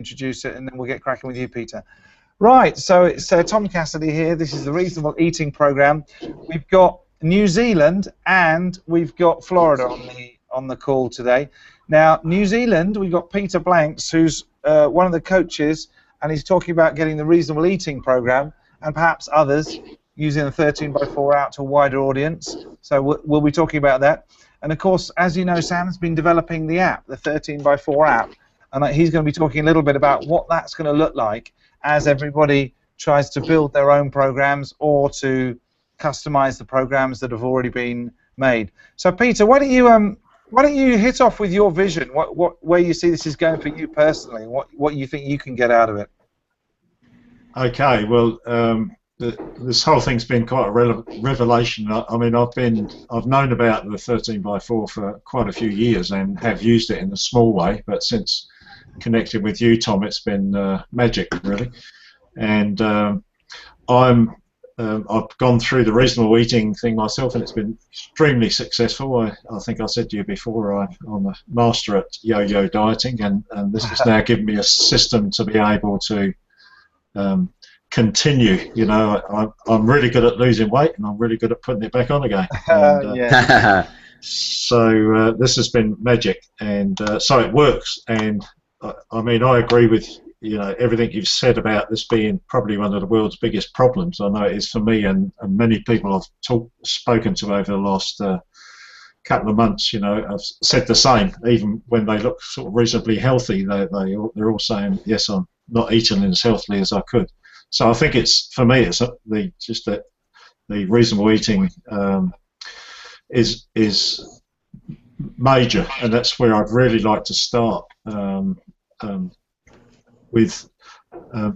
introduce it, and then we'll get cracking with you, Peter. Right, so it's Tom Cassidy here. This is the Reasonable Eating Program. We've got New Zealand and we've got Florida on the call today. Now, New Zealand, we've got Peter Blanks, who's one of the coaches, and he's talking about getting the Reasonable Eating Program and perhaps others using the 13x4 out to a wider audience. So we'll be talking about that. And of course, as you know, Sam's been developing the app, the 13x4 app, and he's going to be talking a little bit about what that's going to look like as everybody tries to build their own programs or to customize the programs that have already been made. So Peter, why don't you hit off with your vision? Where you see this is going for you personally? What you think you can get out of it? Okay, well, this whole thing's been quite a revelation. I mean, I've known about the 13x4 for quite a few years and have used it in a small way, but since connected with you, Tom, it's been magic, really. And I've gone through the reasonable eating thing myself, and it's been extremely successful. I think I said to you before, I'm a master at yo-yo dieting, and this has now given me a system to be able to continue. You know, I'm really good at losing weight, and I'm really good at putting it back on again. And, yeah. So this has been magic, and so it works. And I mean, I agree with everything you've said about this being probably one of the world's biggest problems. I know it is for me and many people I've spoken to over the last couple of months. You know, I've said the same. Even when they look sort of reasonably healthy, they're all saying, yes, I'm not eating as healthily as I could. So I think for me it's just that the reasonable eating is major, and that's where I'd really like to start with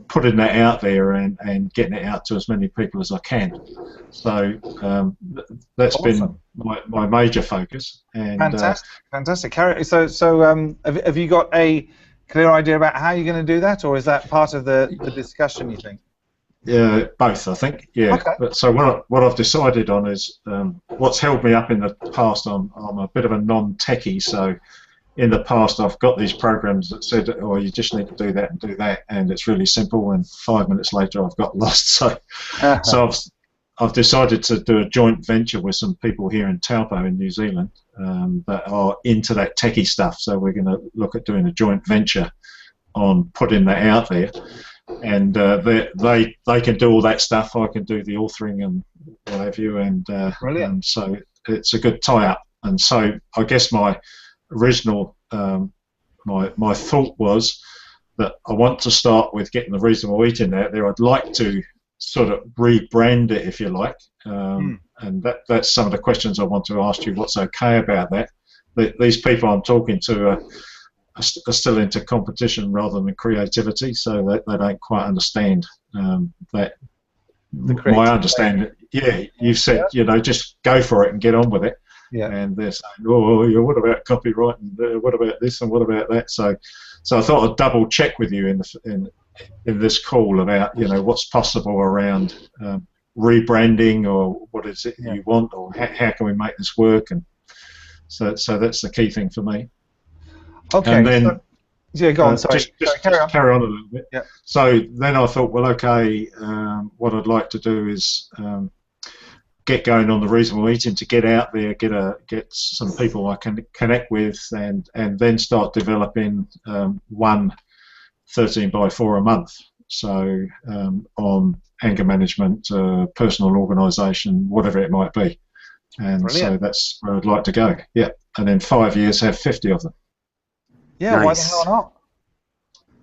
putting that out there and getting it out to as many people as I can. So that's awesome. Been my major focus. And fantastic. So have you got a clear idea about how you're going to do that, or is that part of the discussion, you think? Yeah, both, I think. Yeah. Okay. But so what I've decided on is what's held me up in the past. I'm a bit of a non-techie, so in the past I've got these programs that said, oh, you just need to do that and do that, and it's really simple, and 5 minutes later I've got lost. So I've decided to do a joint venture with some people here in Taupo in New Zealand that are into that techie stuff. So we're going to look at doing a joint venture on putting that out there. And they can do all that stuff. I can do the authoring and what have you, and so it's a good tie-up. And so I guess my original my thought was that I want to start with getting the reasonable eating out there. I'd like to sort of rebrand it, if you like, and that's some of the questions I want to ask you. What's okay about that? These people I'm talking to are still into competition rather than creativity, so they don't quite understand that. My understanding, yeah, you've said, just go for it and get on with it. Yeah. And they're saying, oh, yeah, what about copyright, and what about this, and what about that? So I thought I'd double check with you in this call about what's possible around rebranding, or what is it you want, or how can we make this work, and so that's the key thing for me. Okay. And then, go on. Sorry. Just carry on a little bit. Yeah. So then I thought, well, okay, what I'd like to do is get going on the reasonable eating, to get out there, get some people I can connect with, and then start developing one 13x4 a month. So on anger management, personal organisation, whatever it might be. And so that's where I'd like to go. Yeah. And in 5 years, have 50 of them. Yeah, nice. Why the hell not?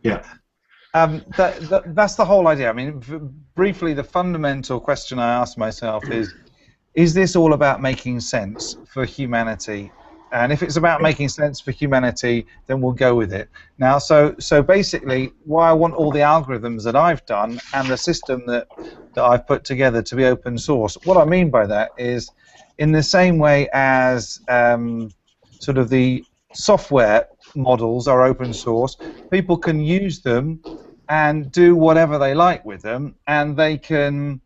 Yeah. That's the whole idea. I mean, briefly, the fundamental question I ask myself is this all about making sense for humanity? And if it's about making sense for humanity, then we'll go with it. Now, so basically, why I want all the algorithms that I've done and the system that I've put together to be open source. What I mean by that is, in the same way as sort of the software models are open source, people can use them and do whatever they like with them, and they can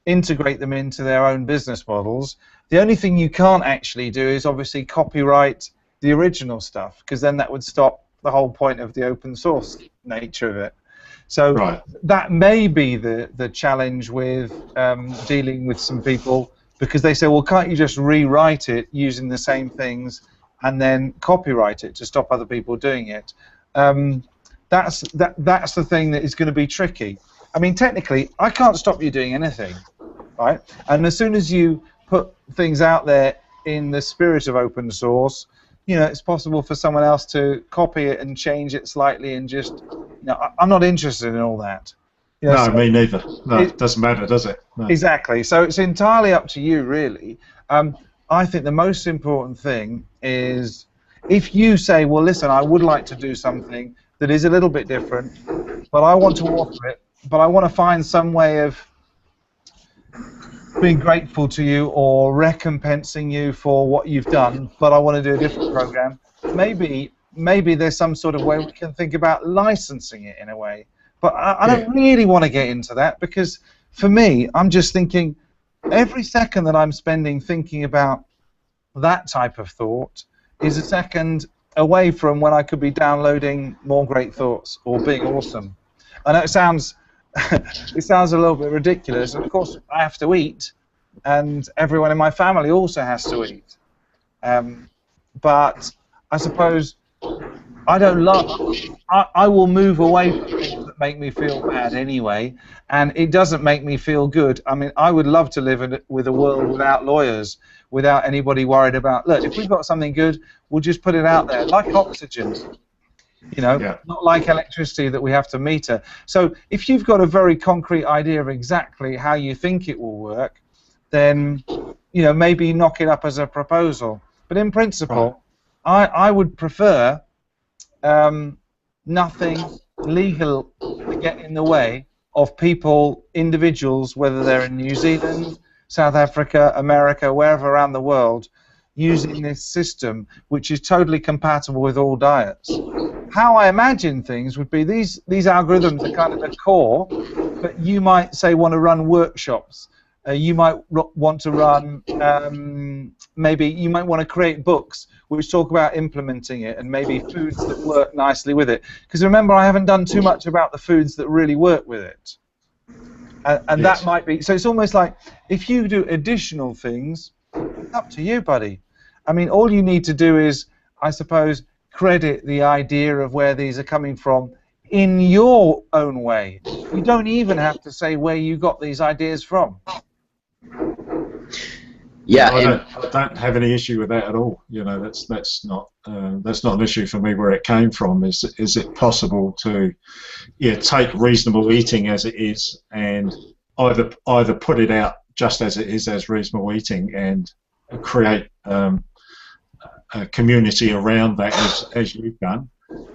integrate them into their own business models. The only thing you can't actually do is obviously copyright the original stuff, because then that would stop the whole point of the open source nature of it. So right. that may be the challenge with dealing with some people, because they say, well, can't you just rewrite it using the same things and then copyright it to stop other people doing it? That's the thing that is going to be tricky. I mean, technically, I can't stop you doing anything, right? And as soon as you put things out there in the spirit of open source, you know, it's possible for someone else to copy it and change it slightly and just, you know, I'm not interested in all that. You know, no, so me neither. No, it doesn't matter, does it? No. Exactly. So it's entirely up to you, really. I think the most important thing is if you say, well, listen, I would like to do something that is a little bit different, but I want to offer it, but I want to find some way of being grateful to you or recompensing you for what you've done, but I want to do a different program. Maybe there's some sort of way we can think about licensing it in a way. But I don't really want to get into that, because for me, I'm just thinking every second that I'm spending thinking about that type of thought is a second away from when I could be downloading more great thoughts or being awesome. I know it sounds it sounds a little bit ridiculous. Of course, I have to eat, and everyone in my family also has to eat. But I suppose I don't love. I will move away from things that make me feel bad anyway, and it doesn't make me feel good. I mean, I would love to live with a world without lawyers, without anybody worried about. Look, if we've got something good, we'll just put it out there, like oxygen. You know, not like electricity that we have to meter. So if you've got a very concrete idea of exactly how you think it will work, then, you know, maybe knock it up as a proposal. But in principle, I would prefer nothing legal to get in the way of people, individuals, whether they're in New Zealand, South Africa, America, wherever around the world, using this system, which is totally compatible with all diets. How I imagine things would be these algorithms are kind of the core, but you might say want to run workshops. You might want to run, maybe you might want to create books which talk about implementing it, and maybe foods that work nicely with it. Because remember, I haven't done too much about the foods that really work with it. And that might be, so it's almost like if you do additional things, it's up to you, buddy. I mean, all you need to do is, I suppose, credit the idea of where these are coming from in your own way. You don't even have to say where you got these ideas from. Yeah, I don't have any issue with that at all. You know, that's not an issue for me. Where it came from is it possible to take reasonable eating as it is and either put it out just as it is as reasonable eating and create a community around that as you've done,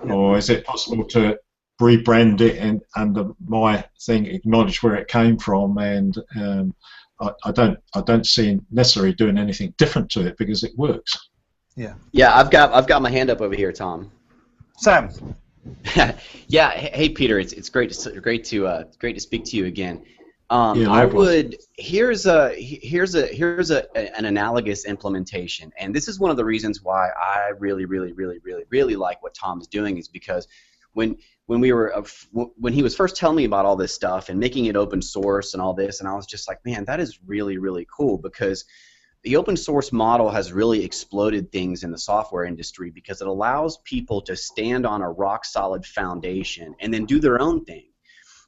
or is it possible to rebrand it and under my thing acknowledge where it came from, and I don't see necessarily doing anything different to it because it works. Yeah, I've got my hand up over here, Tom. Sam. Yeah, hey Peter, it's great to speak to you again. Here's an analogous implementation, and this is one of the reasons why I really like what Tom's doing, is because when he was first telling me about all this stuff and making it open source and all this, and I was just like, man, that is really cool, because the open source model has really exploded things in the software industry because it allows people to stand on a rock solid foundation and then do their own thing.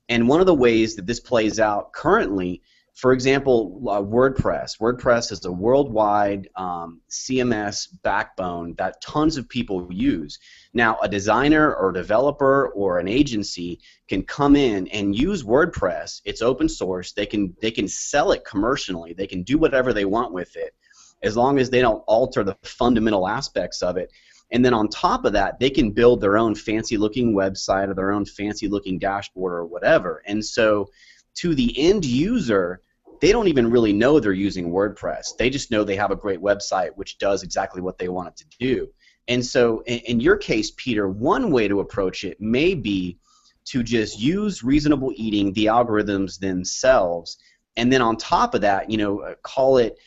And one of the ways that this plays out currently, for example, WordPress. WordPress is a worldwide CMS backbone that tons of people use. Now, a designer or developer or an agency can come in and use WordPress. It's open source. They can sell it commercially. They can do whatever they want with it, as long as they don't alter the fundamental aspects of it. And then on top of that, they can build their own fancy-looking website or their own fancy-looking dashboard or whatever. And so to the end user, they don't even really know they're using WordPress. They just know they have a great website which does exactly what they want it to do. And so in your case, Peter, one way to approach it may be to just use Reasonable Eating, the algorithms themselves, and then on top of that, call it,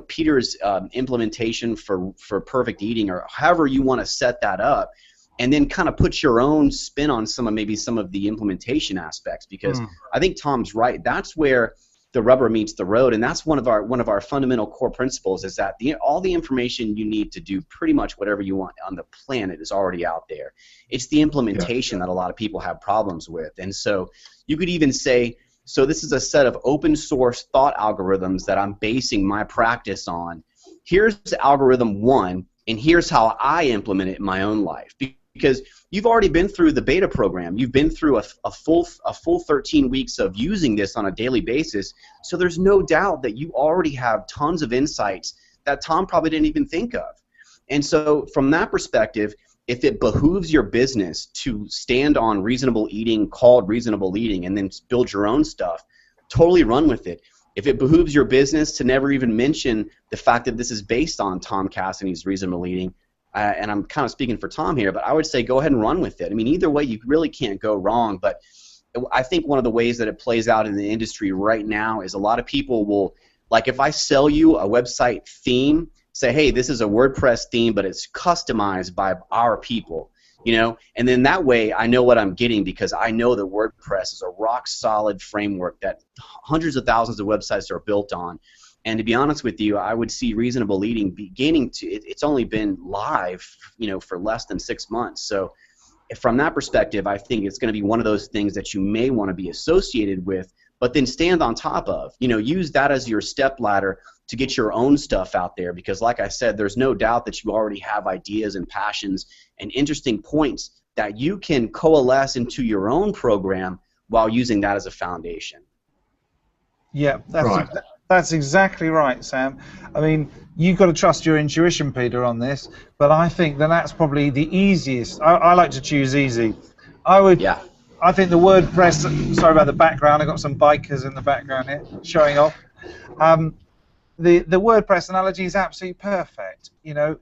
Peter's implementation for perfect eating, or however you want to set that up. and then kind of put your own spin on maybe some of the implementation aspects, because I think Tom's right. That's where the rubber meets the road, and that's one of our fundamental core principles, is that all the information you need to do pretty much whatever you want on the planet is already out there. It's the implementation that a lot of people have problems with. And so you could even say, so this is a set of open source thought algorithms that I'm basing my practice on. Here's algorithm 1, and here's how I implement it in my own life. Because you've already been through the beta program. You've been through a full 13 weeks of using this on a daily basis. So there's no doubt that you already have tons of insights that Tom probably didn't even think of. And so from that perspective, if it behooves your business to stand on reasonable eating, called reasonable eating, and then build your own stuff, totally run with it. If it behooves your business to never even mention the fact that this is based on Tom Cassidy's reasonable eating, and I'm kind of speaking for Tom here, but I would say go ahead and run with it. I mean, either way, you really can't go wrong. But I think one of the ways that it plays out in the industry right now is a lot of people will, like, if I sell you a website theme, say, hey, this is a WordPress theme, but it's customized by our people, you know, and then that way I know what I'm getting, because I know that WordPress is a rock-solid framework that hundreds of thousands of websites are built on. And to be honest with you, I would see reasonable eating beginning to, it's only been live, you know, for less than 6 months. So from that perspective, I think it's going to be one of those things that you may want to be associated with, but then stand on top of. You know, use that as your step ladder to get your own stuff out there, because like I said, there's no doubt that you already have ideas and passions and interesting points that you can coalesce into your own program while using that as a foundation. Yeah, that's exactly right, Sam. I mean, you've got to trust your intuition, Peter, on this, but I think that's probably the easiest. I like to choose easy. I think the WordPress, sorry about the background, I've got some bikers in the background here showing off. The WordPress analogy is absolutely perfect. You know,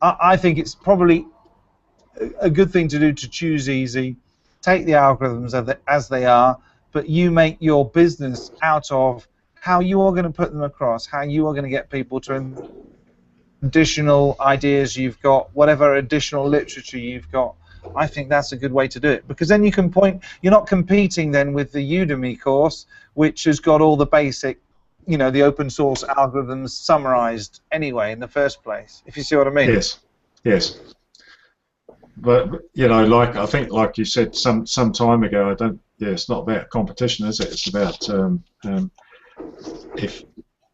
I think it's probably a good thing to do to choose easy, take the algorithms as they are, but you make your business out of how you are going to put them across, how you are going to get people to additional ideas you've got, whatever additional literature you've got. I think that's a good way to do it, because then you can point, you're not competing then with the Udemy course, which has got all the basic, you know, the open source algorithms summarized anyway in the first place, if you see what I mean. Yes. But, you know, I think like you said some time ago, it's not about competition, is it? It's about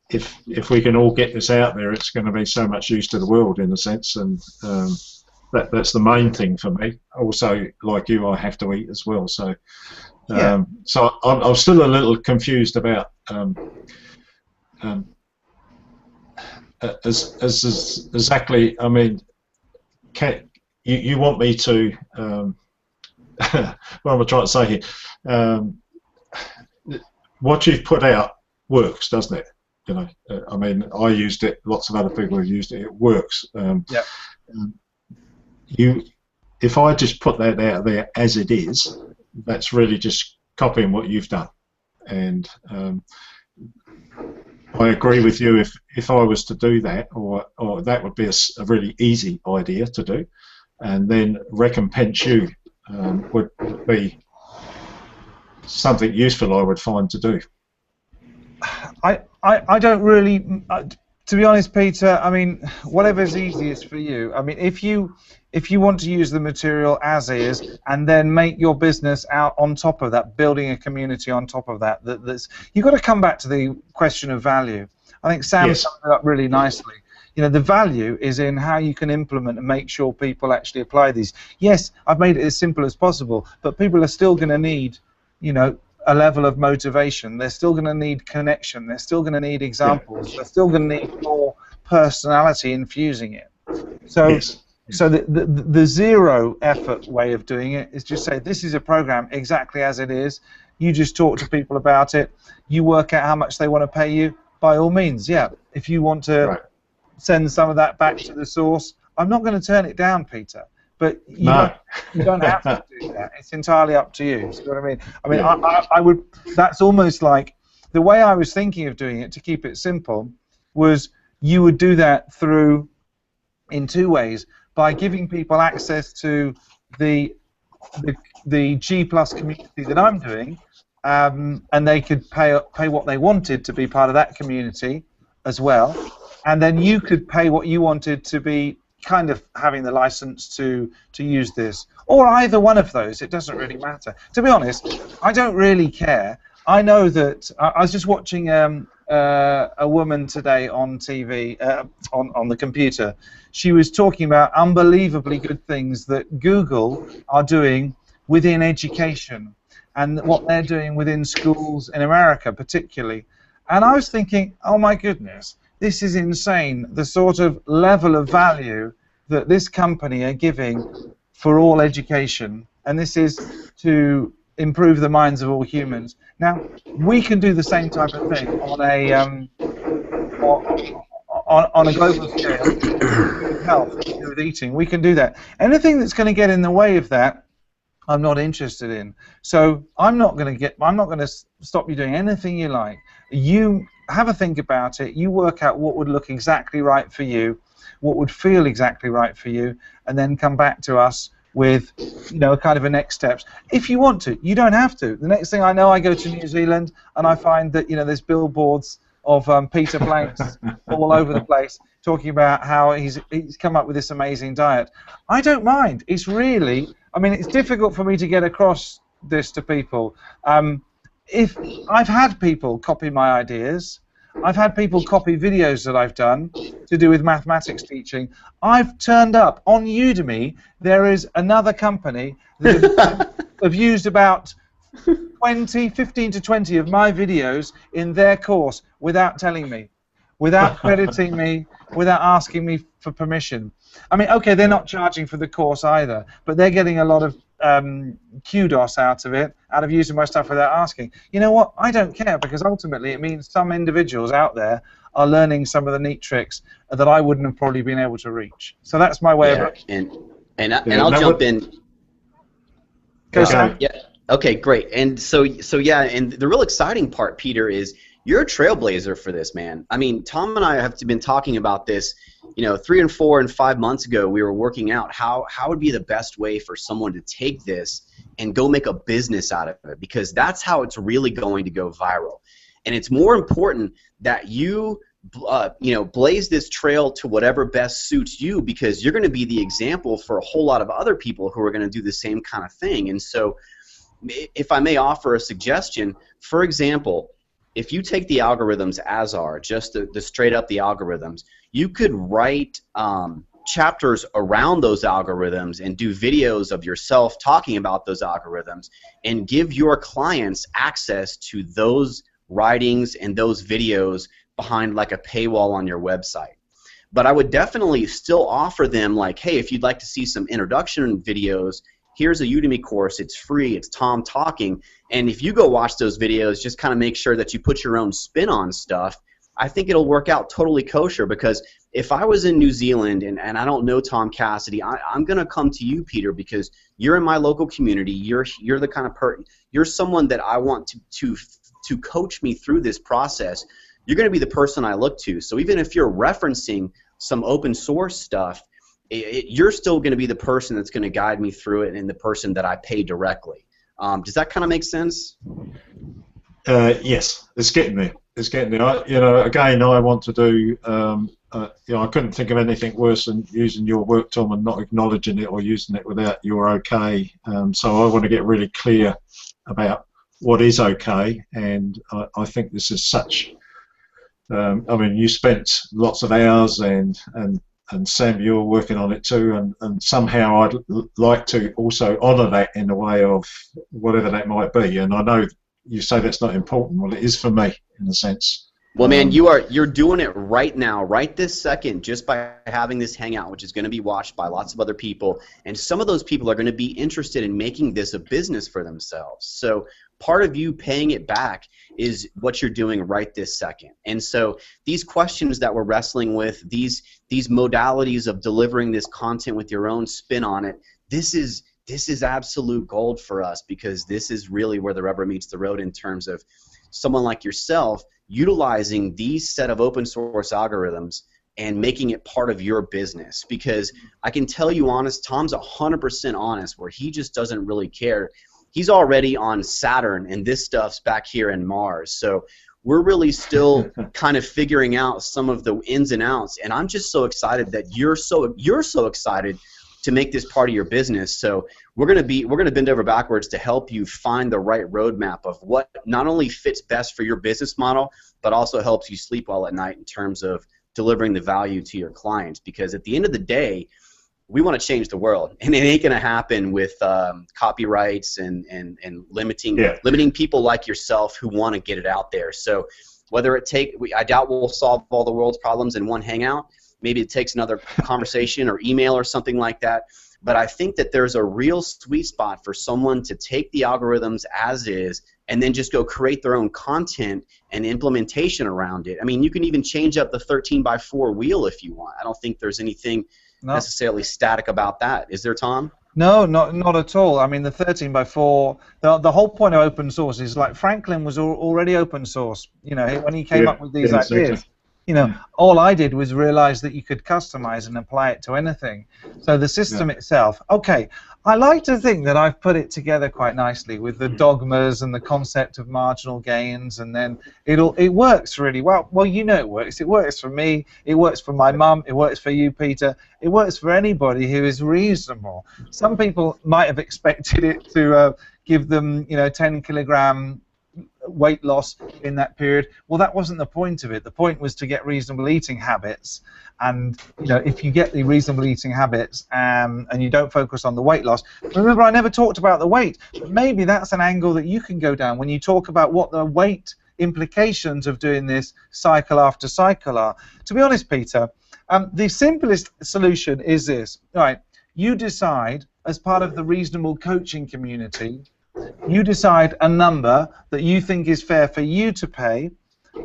if we can all get this out there, it's going to be so much use to the world, in a sense, and that's the main thing for me. Also, like you, I have to eat as well, so so I'm still a little confused about exactly. I mean, you want me to? What am I trying to say here? What you've put out works, doesn't it? You know, I mean, I used it. Lots of other people have used it. It works. If I just put that out there as it is, that's really just copying what you've done. And I agree with you. If I was to do that, or that would be a really easy idea to do, and then recompense you would be something useful I would find to do. I don't really, to be honest, Peter, I mean, whatever's easiest for you. I mean, if you want to use the material as is and then make your business out on top of that, building a community on top of that, you've got to come back to the question of value. I think Sam summed it up really nicely. You know, the value is in how you can implement and make sure people actually apply these. Yes, I've made it as simple as possible, but people are still going to need, you know, a level of motivation. They're still going to need connection. They're still going to need examples. They're still going to need more personality infusing it. So, so the zero effort way of doing it is just say, this is a program exactly as it is. You just talk to people about it. You work out how much they want to pay you. By all means, if you want to send some of that back to the source, I'm not going to turn it down, Peter. But you don't have to do that. It's entirely up to you. See what I mean? I mean, I would. That's almost like the way I was thinking of doing it, to keep it simple, was you would do that in two ways. by giving people access to the G Plus community that I'm doing, and they could pay what they wanted to be part of that community as well, and then you could pay what you wanted to be kind of having the license to use this, or either one of those. It doesn't really matter. To be honest, I don't really care. I know that I was just watching a woman today on TV, on the computer. She was talking about unbelievably good things that Google are doing within education and what they're doing within schools in America particularly. And I was thinking, oh my goodness, this is insane, the sort of level of value that this company are giving for all education, and this is to improve the minds of all humans. Now, we can do the same type of thing on a global scale with health, with eating. We can do that. Anything that's going to get in the way of that, I'm not interested in. So I'm not going to stop you doing anything you like. You have a think about it. You work out what would look exactly right for you, what would feel exactly right for you, and then come back to us with, you know, kind of a next steps. If you want to, you don't have to. The next thing I know, I go to New Zealand and I find that, you know, there's billboards of Peter Blanks all over the place talking about how he's come up with this amazing diet. I don't mind. It's really, I mean, it's difficult for me to get across this to people. If I've had people copy my ideas, I've had people copy videos that I've done to do with mathematics teaching. I've turned up on Udemy. There is another company that have used about 15 to 20 of my videos in their course without telling me, without crediting me, without asking me for permission. I mean, okay, they're not charging for the course either, but they're getting a lot of kudos out of using my stuff without asking. You know what? I don't care, because ultimately it means some individuals out there are learning some of the neat tricks that I wouldn't have probably been able to reach. So that's my way of. And I'll jump in. Go, Sam. Yeah. Okay, great. And so yeah, and the real exciting part, Peter, is you're a trailblazer for this, man. I mean, Tom and I have been talking about this, you know, 3 and 4 and 5 months ago. We were working out how would be the best way for someone to take this and go make a business out of it, because that's how it's really going to go viral. And it's more important that you blaze this trail to whatever best suits you, because you're going to be the example for a whole lot of other people who are going to do the same kind of thing. And so, if I may offer a suggestion, for example, if you take the algorithms as are, just the straight up the algorithms, you could write chapters around those algorithms and do videos of yourself talking about those algorithms and give your clients access to those writings and those videos behind like a paywall on your website. But I would definitely still offer them, like, hey, if you'd like to see some introduction videos, here's a Udemy course, it's free, it's Tom talking, and if you go watch those videos, just kind of make sure that you put your own spin on stuff. I think it'll work out totally kosher, because if I was in New Zealand and I don't know Tom Cassidy, I'm going to come to you, Peter, because you're in my local community, you're the kind of you're someone that I want to coach me through this process. You're going to be the person I look to. So even if you're referencing some open source stuff, you're still going to be the person that's going to guide me through it, and the person that I pay directly. Does that kind of make sense? Yes, it's getting there. It's getting there. Again, I want to do. I couldn't think of anything worse than using your work, Tom, and not acknowledging it or using it without your okay. So I want to get really clear about what is okay, and I think this is such. I mean, you spent lots of hours and Sam, you're working on it too, and somehow I'd like to also honour that in a way of whatever that might be. And I know you say that's not important. Well, it is for me, in a sense. Well, man, you're doing it right now, right this second, just by having this hangout, which is going to be watched by lots of other people. And some of those people are going to be interested in making this a business for themselves. So part of you paying it back is what you're doing right this second. And so these questions that we're wrestling with, these modalities of delivering this content with your own spin on it, this is absolute gold for us, because this is really where the rubber meets the road in terms of someone like yourself utilizing these set of open source algorithms and making it part of your business. Because I can tell you honest, Tom's 100% honest, where he just doesn't really care. He's already on Saturn, and this stuff's back here in Mars. So we're really still kind of figuring out some of the ins and outs, and I'm just so excited that you're so excited to make this part of your business. So we're gonna bend over backwards to help you find the right roadmap of what not only fits best for your business model, but also helps you sleep well at night in terms of delivering the value to your clients. Because at the end of the day, we want to change the world, and it ain't going to happen with copyrights and limiting people like yourself who want to get it out there. So whether I doubt we'll solve all the world's problems in one hangout. Maybe it takes another conversation or email or something like that. But I think that there's a real sweet spot for someone to take the algorithms as is and then just go create their own content and implementation around it. I mean, you can even change up the 13x4 wheel if you want. I don't think there's anything necessarily static about that. Is there, Tom? No, not at all. I mean, the 13x4, the whole point of open source is, like, Franklin was already open source, you know, when he came up with these ideas. Exactly. You know, all I did was realize that you could customize and apply it to anything. So the system itself, okay, I like to think that I've put it together quite nicely with the dogmas and the concept of marginal gains, and then it works really well. Well, you know it works. It works for me. It works for my mum. It works for you, Peter. It works for anybody who is reasonable. Some people might have expected it to give them, you know, 10-kilogram weight loss in that period. Well, that wasn't the point of it. The point was to get reasonable eating habits, and you know, if you get the reasonable eating habits and you don't focus on the weight loss. Remember, I never talked about the weight, but maybe that's an angle that you can go down when you talk about what the weight implications of doing this cycle after cycle are. To be honest, Peter, the simplest solution is this. All right, you decide as part of the reasonable coaching community, you decide a number that you think is fair for you to pay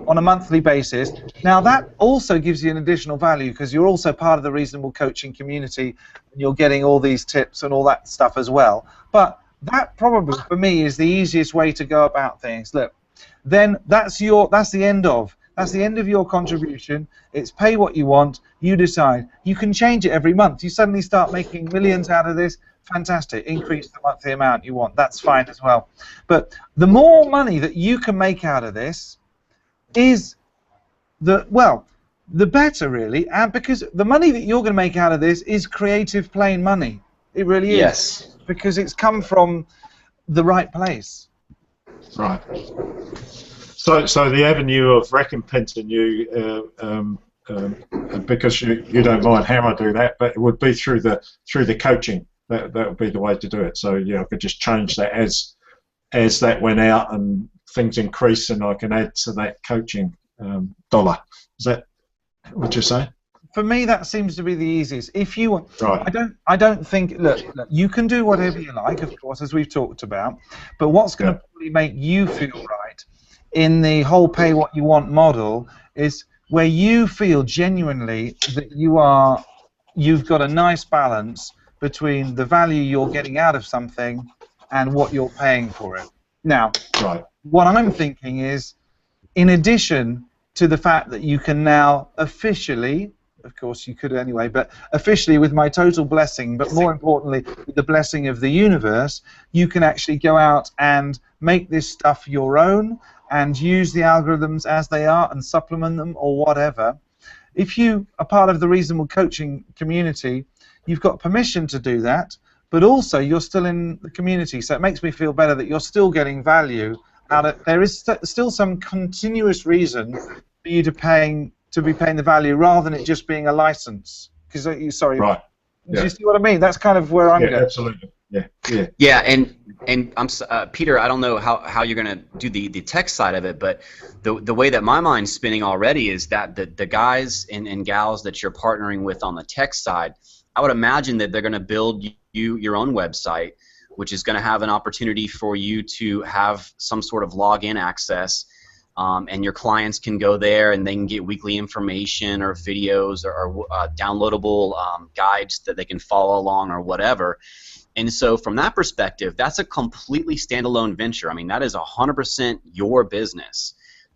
on a monthly basis. Now, that also gives you an additional value because you're also part of the reasonable coaching community and you're getting all these tips and all that stuff as well. But that probably, for me, is the easiest way to go about things. Look, then that's the end of your contribution. It's pay what you want. You decide. You can change it every month. You suddenly start making millions out of this. Fantastic. Increase the monthly amount you want. That's fine as well. But the more money that you can make out of this is the better, really. And because the money that you're going to make out of this is creative, plain money. It really is. Yes. Because it's come from the right place. Right. So the avenue of recompensing you, because you don't mind how I do that, but it would be through the coaching. That would be the way to do it. So yeah, I could just change that as that went out and things increase, and I can add to that coaching dollar. Is that what you're saying? For me, that seems to be the easiest. If you want, right. I don't think. Look, you can do whatever you like, of course, as we've talked about. But what's going to probably make you feel right in the whole pay what you want model is where you feel genuinely that you've got a nice balance between the value you're getting out of something and what you're paying for it. Now, what I'm thinking is, in addition to the fact that you can now officially, of course you could anyway, but officially with my total blessing, but more importantly with the blessing of the universe, you can actually go out and make this stuff your own and use the algorithms as they are and supplement them or whatever. If you are part of the reasonable coaching community, you've got permission to do that, but also you're still in the community, so it makes me feel better that you're still getting value out of. There is still some continuous reason for you to be paying the value rather than it just being a license. Because right. Do you see what I mean? That's kind of where I'm going. Absolutely. Yeah. Yeah, and I'm Peter. I don't know how you're going to do the tech side of it, but the way that my mind's spinning already is that the guys and gals that you're partnering with on the tech side, I would imagine that they're going to build you your own website, which is going to have an opportunity for you to have some sort of login access, and your clients can go there and they can get weekly information or videos or downloadable guides that they can follow along or whatever. And so from that perspective, that's a completely standalone venture. I mean, that is 100% your business.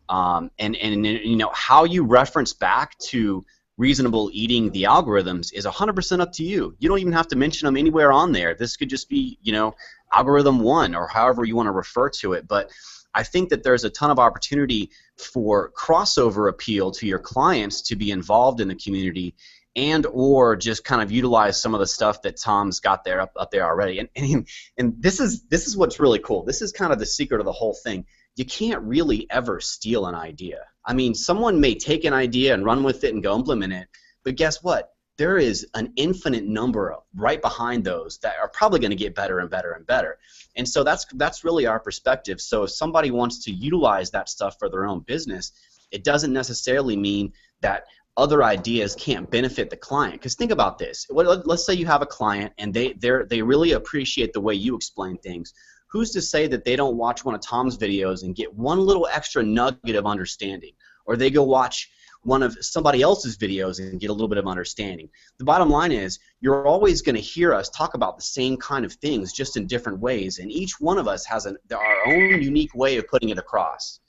And you know, how you reference back to reasonable eating, the algorithms, is 100% up to you. You don't even have to mention them anywhere on there. This could just be, you know, algorithm 1 or however you want to refer to it. But I think that there's a ton of opportunity for crossover appeal to your clients to be involved in the community, and or just kind of utilize some of the stuff that Tom's got there up there already. And this is what's really cool. This is kind of the secret of the whole thing. You can't really ever steal an idea. I mean, someone may take an idea and run with it and go implement it, but guess what? There is an infinite number of right behind those that are probably going to get better and better and better. And so that's really our perspective. So if somebody wants to utilize that stuff for their own business, it doesn't necessarily mean that other ideas can't benefit the client. Because think about this. Let's say you have a client and they really appreciate the way you explain things. Who's to say that they don't watch one of Tom's videos and get one little extra nugget of understanding? Or they go watch one of somebody else's videos and get a little bit of understanding. The bottom line is you're always going to hear us talk about the same kind of things, just in different ways, and each one of us has our own unique way of putting it across.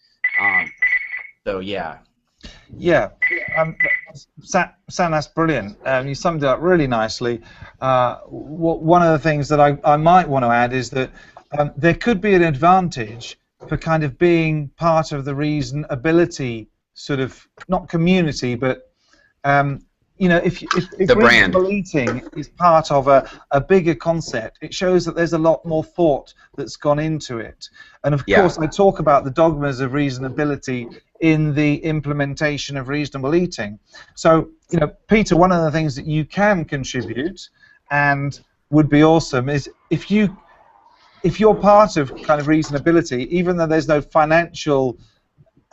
So yeah. Yeah, Sam, that's brilliant. You summed it up really nicely. One of the things that I might want to add is that there could be an advantage for kind of being part of the reasonability sort of, not community, but you know, if the brand reasonable eating is part of a bigger concept, it shows that there's a lot more thought that's gone into it. And of course, I talk about the dogmas of reasonability in the implementation of reasonable eating. So, you know, Peter, one of the things that you can contribute and would be awesome is if you're part of kind of reasonability, even though there's no financial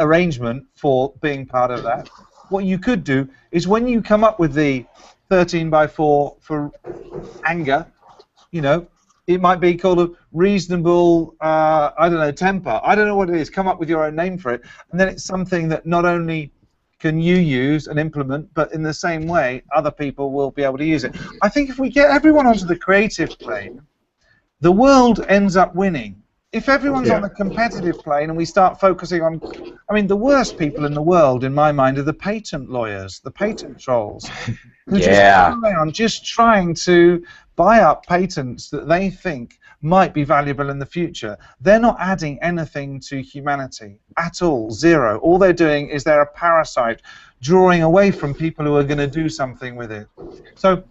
arrangement for being part of that, what you could do is when you come up with the 13x4 for anger, you know, it might be called a reasonable, I don't know, temper. I don't know what it is. Come up with your own name for it. And then it's something that not only can you use and implement, but in the same way, other people will be able to use it. I think if we get everyone onto the creative plane, the world ends up winning. If everyone's on the competitive plane and we start focusing on, I mean, the worst people in the world, in my mind, are the patent lawyers, the patent trolls, who just go around just trying to buy up patents that they think might be valuable in the future. They're not adding anything to humanity at all, zero. All they're doing is they're a parasite drawing away from people who are going to do something with it. So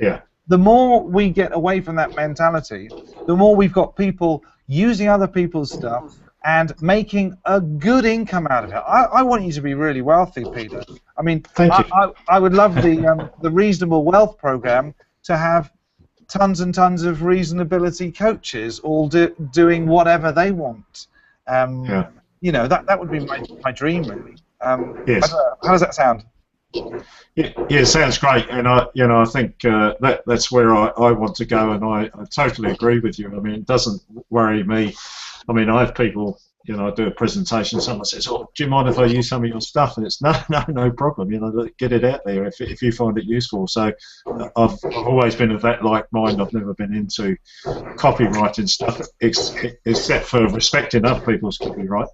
the more we get away from that mentality, the more we've got people using other people's stuff and making a good income out of it. I want you to be really wealthy, Peter. I mean, I would love the Reasonable Wealth program to have tons and tons of reasonability coaches all doing whatever they want. You know, that would be my dream, really. Yes. How does that sound? Yeah, it sounds great, and I think that's where I want to go, and I totally agree with you. I mean, it doesn't worry me. I mean, I have people, you know, I do a presentation, someone says, "Oh, do you mind if I use some of your stuff?" And it's no problem. You know, get it out there if you find it useful. So I've always been of that like mind. I've never been into copywriting stuff, except for respecting other people's copyright.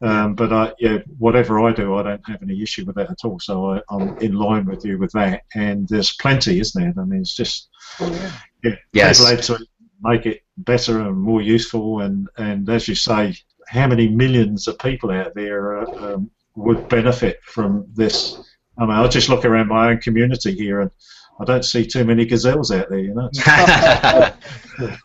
But whatever I do, I don't have any issue with that at all. So I'm in line with you with that. And there's plenty, isn't there? I mean, it's just to make it better and more useful. And as you say, how many millions of people out there would benefit from this? I mean, I just look around my own community here, and I don't see too many gazelles out there, you know.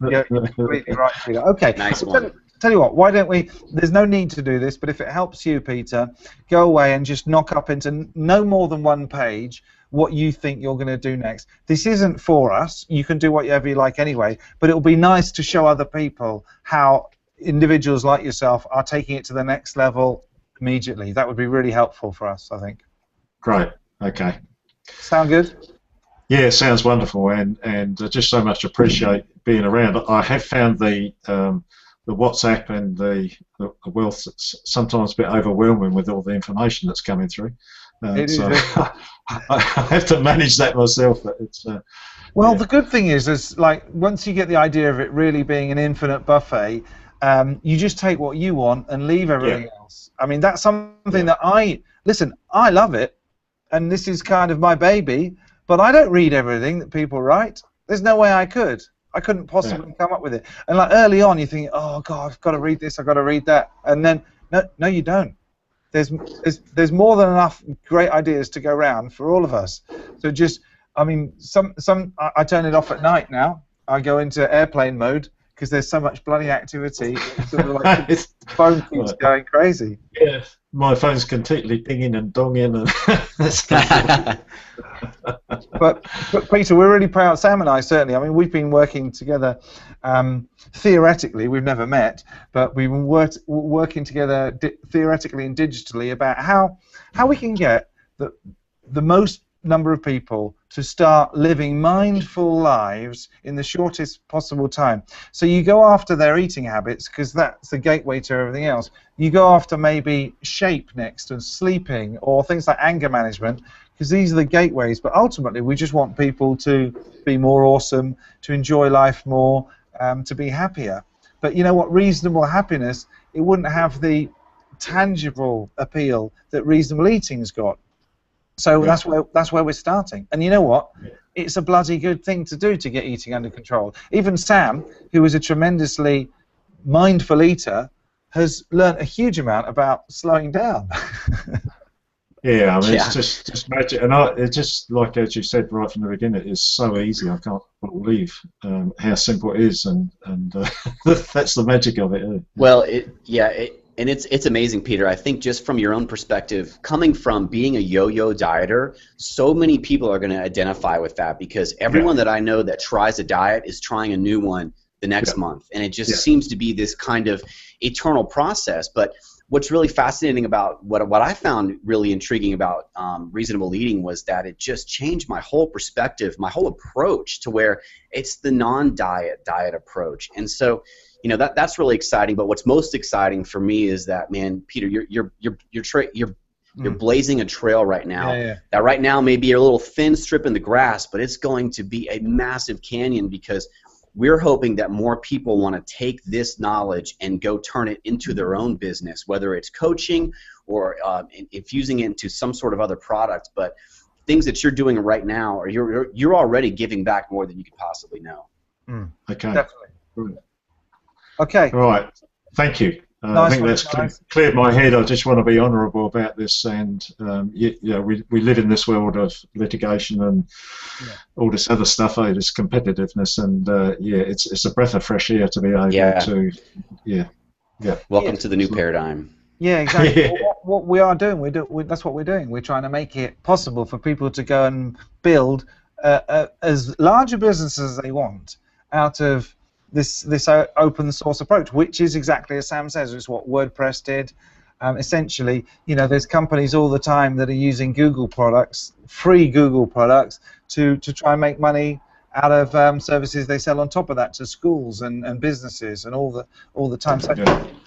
You're completely right, Peter. Okay. Nice one. Tell you what, why don't we, there's no need to do this, but if it helps you, Peter, go away and just knock up into no more than one page what you think you're going to do next. This isn't for us. You can do whatever you like anyway, but it'll be nice to show other people how individuals like yourself are taking it to the next level immediately. That would be really helpful for us, I think. Great. Okay. Sound good? Yeah, sounds wonderful, and just so much appreciate being around. I have found the WhatsApp and the wealth sometimes a bit overwhelming with all the information that's coming through. So I have to manage that myself. But it's well, the good thing is like once you get the idea of it really being an infinite buffet, you just take what you want and leave everything else. I mean, that's something that I love it. and this is kind of my baby, but I don't read everything that people write. There's no way I could. I couldn't possibly come up with it. And like early on, you think, oh God, I've got to read this, I've got to read that, and then no, you don't. There's more than enough great ideas to go around for all of us. So just, I mean, I turn it off at night now. I go into airplane mode because there's so much bloody activity. It's sort of like the phone keeps going crazy. Yeah, my phone's completely dinging and donging. But Peter, we're really proud. Sam and I certainly. I mean, we've been working together. Theoretically, we've never met, but we've been working together theoretically and digitally about how we can get the most number of people to start living mindful lives in the shortest possible time. So you go after their eating habits because that's the gateway to everything else. You go after maybe shape next and sleeping or things like anger management because these are the gateways. But ultimately, we just want people to be more awesome, to enjoy life more, to be happier. But you know what? Reasonable happiness, it wouldn't have the tangible appeal that reasonable eating's got. So that's where we're starting. And you know what? It's a bloody good thing to do to get eating under control. Even Sam, who is a tremendously mindful eater, has learnt a huge amount about slowing down. Yeah, I mean, it's just magic. And it's just like, as you said right from the beginning, it's so easy. I can't believe how simple it is. And that's the magic of it. Well, and it's amazing, Peter. I think just from your own perspective, coming from being a yo-yo dieter, so many people are going to identify with that because everyone that I know that tries a diet is trying a new one the next month. And it just seems to be this kind of eternal process. But what's really fascinating about what I found really intriguing about reasonable eating was that it just changed my whole perspective, my whole approach to where it's the non-diet approach. And so, you know, that's really exciting. But what's most exciting for me is that, man, Peter, you're blazing a trail right now. That right now may be a little thin strip in the grass, but it's going to be a massive canyon because we're hoping that more people want to take this knowledge and go turn it into their own business, whether it's coaching or infusing it into some sort of other product. But things that you're doing right now, or you're already giving back more than you could possibly know. Okay. Definitely. Okay. All right. Thank you. Nice, I think that's cleared my head. I just want to be honourable about this, and we live in this world of litigation and all this other stuff, this competitiveness, and it's a breath of fresh air to be able to, Welcome to the new paradigm. Yeah, exactly. What we are doing, that's what we're doing. We're trying to make it possible for people to go and build as large a business as they want out of this open source approach, which is exactly as Sam says, is what WordPress did. Essentially, you know, there's companies all the time that are using Google products, free Google products, to try and make money out of services they sell on top of that to schools and businesses and all the time. So,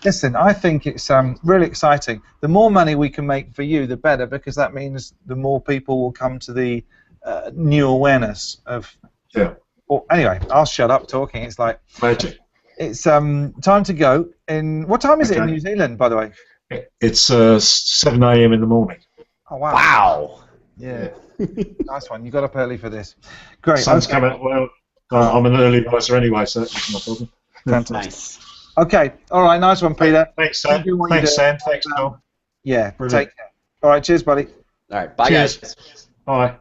listen, I think it's really exciting. The more money we can make for you, the better, because that means the more people will come to the new awareness of. Well, anyway, I'll shut up talking. It's like magic. It's time to go. What time is it in New Zealand, by the way? It's 7 a.m. in the morning. Oh wow! Wow. Yeah, nice one. You got up early for this. Great. Sun's coming. Well, I'm an early riser anyway, so that's no problem. Fantastic. Nice. Okay. All right. Nice one, Peter. Thanks, Sam. Thanks, Sam. Thanks, Tom. Yeah. Brilliant. Take care. All right. Cheers, buddy. All right. Bye, Cheers. guys. Bye.